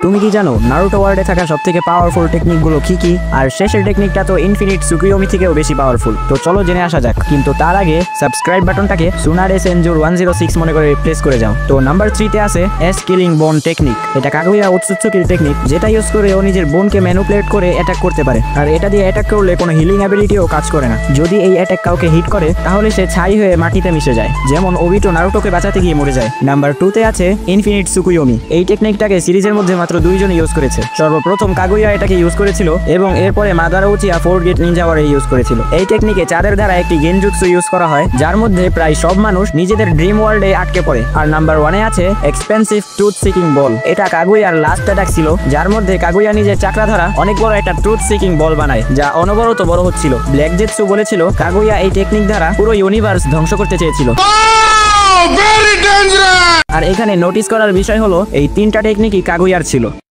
তুমি কি জানো নারুটো ওয়ার্ল্ডে থাকা সবথেকে পাওয়ারফুল টেকনিকগুলো কি কি? আর শেষের টেকনিকটা তো ইনফিনিট সুকুয়োমি থেকেও বেশি পাওয়ারফুল। তো চলো জেনে আসা যাক, কিন্তু তার আগে সাবস্ক্রাইব বাটনটাকে সুনারে সেনজুর 106 মনে করে প্রেস করে যাও। তো নাম্বার 3 তে আছে এস কিলিং বোন টেকনিক। এটা কাগুয়া উৎসুচুকির টেকনিক, যেটা ইউজ করে ও নিজের বোনকে ম্যানিপুলেট করে অ্যাটাক করতে পারে। আর এটা দিয়ে অ্যাটাক করলে কোনো হিলিং অ্যাবিলিটিও কাজ করে না। যদি এই অ্যাটাক কাউকে হিট করে তাহলে সে ছাই হয়ে মাটিতে মিশে যায়, যেমন ওবিটো নারুটোকে বাঁচাতে গিয়ে মরে যায়। নাম্বার 2 তে আছে ইনফিনিট সুকুয়োমি। এই টেকনিকটাকে সিরিজের মধ্যে মাত্র 2 জন ইউজ করেছে। সর্বপ্রথম কাগুয়া এটাকে ইউজ করেছিল এবং এরপরে মাদারা উচিয়া 4 গেট নিনজা ওয়ারে ইউজ করেছিল। এই টেকনিকে চাঁদের দ্বারা একটি গেনজুৎসু ইউজ করা হয়, যার মধ্যে প্রায় সব মানুষ নিজেদের ড্রিম ওয়ার্ল্ডে আটকে পড়ে। আর নাম্বার 1 এ আছে এক্সপেন্সিভ ট্রুথ সিকিং বল। এটা কাগুয়ার লাস্ট অ্যাটাক ছিল, যার মধ্যে কাগুয়া নিজের চাকরা ধরা অনেক বড় একটা ট্রুথ সিকিং বল বানায়, যা অনবরত বড় হচ্ছিল। ব্ল্যাক জেটসু বলেছিল কাগুয়া এই টেকনিক দ্বারা পুরো ইউনিভার্স ধ্বংস করতে চেয়েছিল। আর এখানে নোটিস করার বিষয় হলো এই 3টা টেকনিকই কাগুয়ার ছিল।